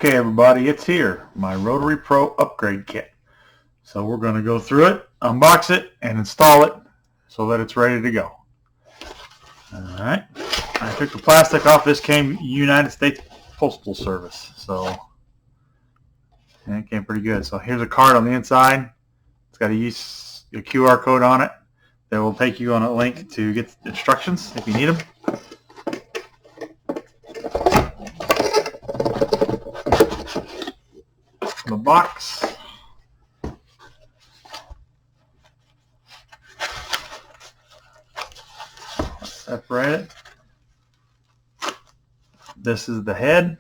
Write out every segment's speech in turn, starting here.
Okay everybody, it's here, my Rotary Pro Upgrade Kit. So we're going to go through it, unbox it, and install it so that it's ready to go. Alright, I took the plastic off. This came United States Postal Service, so and it came pretty good. So here's a card on the inside. It's got a QR code on it that will take you on a link to get instructions if you need them. The box. Separate it. This is the head.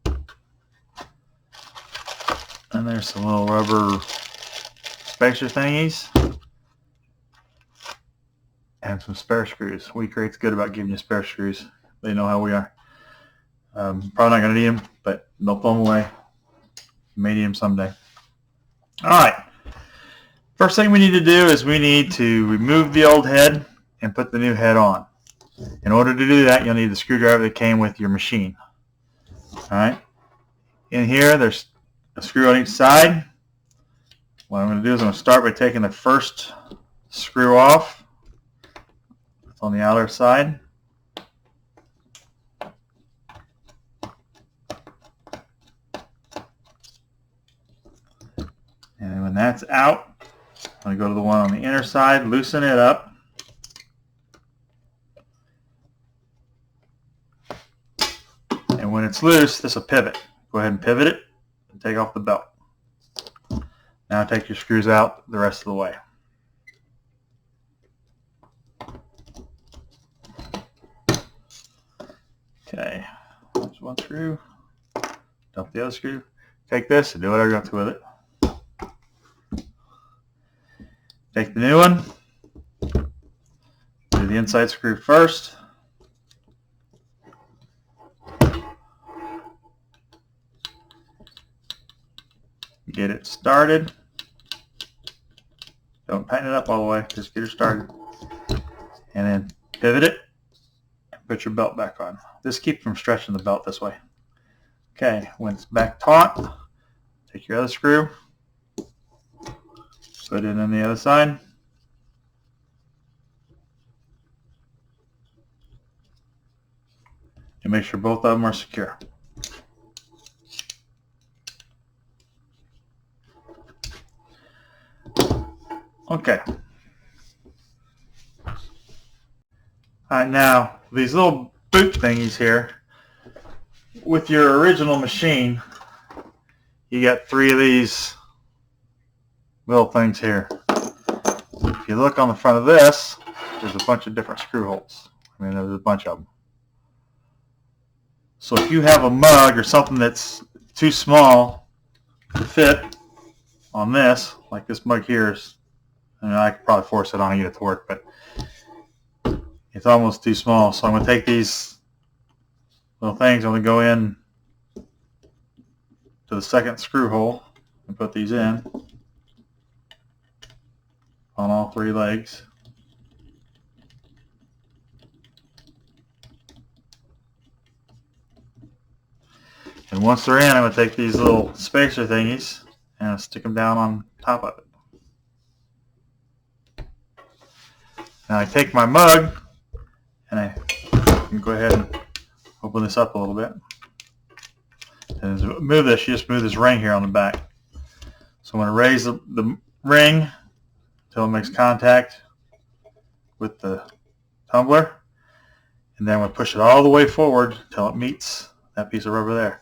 And there's some little rubber spacer thingies. And some spare screws. WeCrate's good about giving you spare screws. They know how we are. Probably not going to need them, but don't throw them away. May need them someday. Alright. First thing we need to do is we need to remove the old head and put the new head on. In order to do that, you'll need the screwdriver that came with your machine. Alright. In here, there's a screw on each side. What I'm going to do is I'm going to start by taking the first screw off. It's on the outer side. And when that's out, I'm going to go to the one on the inner side, loosen it up. And when it's loose, this will pivot. Go ahead and pivot it and take off the belt. Now take your screws out the rest of the way. Okay, there's one screw. Dump the other screw. Take this and do whatever you want to with it. Take the new one, do the inside screw first. Get it started. Don't tighten it up all the way, just get it started. And then pivot it and put your belt back on. This keeps from stretching the belt this way. Okay, when it's back taut, take your other screw. Put it on the other side. And make sure both of them are secure. Okay. Alright, now these little boot thingies here, with your original machine, you got 3 of these little things here. If you look on the front of this, there's a bunch of different screw holes. I mean, there's a bunch of them. So if you have a mug or something that's too small to fit on this, like this mug here is, I could probably force it on and get it to work, but it's almost too small. So I'm going to take these little things, I'm going to go in to the second screw hole and put these in on all 3 legs. And once they're in, I'm going to take these little spacer thingies and stick them down on top of it. Now I take my mug and I can go ahead and open this up a little bit. And as I move this, you just move this ring here on the back. So I'm going to raise the ring until it makes contact with the tumbler, and then I'm going to push it all the way forward until it meets that piece of rubber there.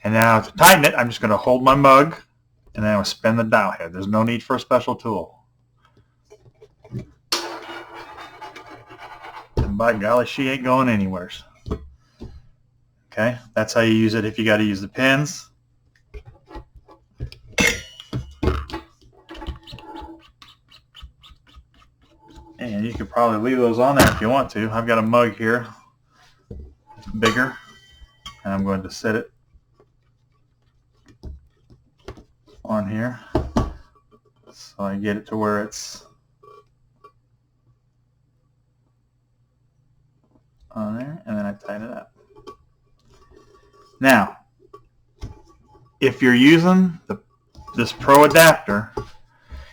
And now to tighten it, I'm just going to hold my mug and then I'm going to spin the dial head. There's no need for a special tool. And by golly, she ain't going anywhere. Okay, that's how you use it if you got to use the pins. And you could probably leave those on there if you want to. I've got a mug here, bigger, and I'm going to set it on here so I get it to where it's on there, and then I tighten it up. Now, if you're using this Pro adapter,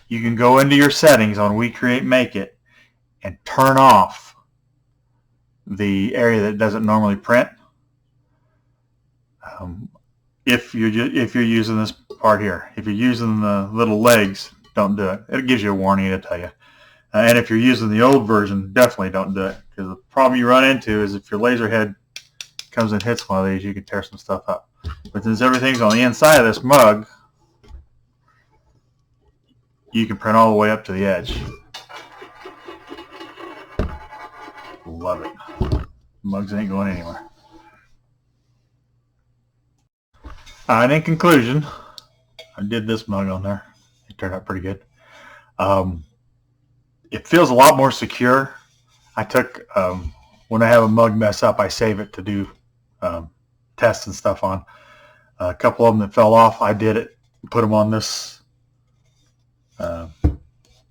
you can go into your settings on We Create Make It and turn off the area that doesn't normally print. If you're using this part here, if you're using the little legs, don't do it. It gives you a warning to tell you. And if you're using the old version, definitely don't do it, because the problem you run into is if your laser head comes and hits one of these, you can tear some stuff up. But since everything's on the inside of this mug, you can print all the way up to the edge. Love it. Mugs ain't going anywhere. And in conclusion, I did this mug on there. It turned out pretty good. It feels a lot more secure. I took, when I have a mug mess up, I save it to do tests and stuff on. A couple of them that fell off, I did it, put them on this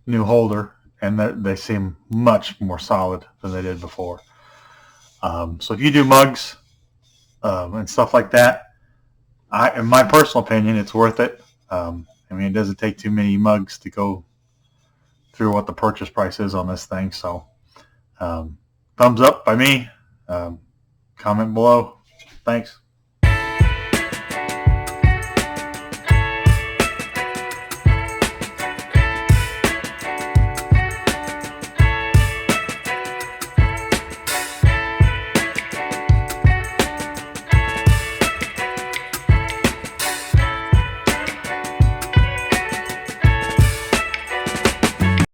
new holder, and they seem much more solid than they did before. So if you do mugs and stuff like that, in my personal opinion, it's worth it. I mean, it doesn't take too many mugs to go through what the purchase price is on this thing. So thumbs up by me. Comment below. Thanks.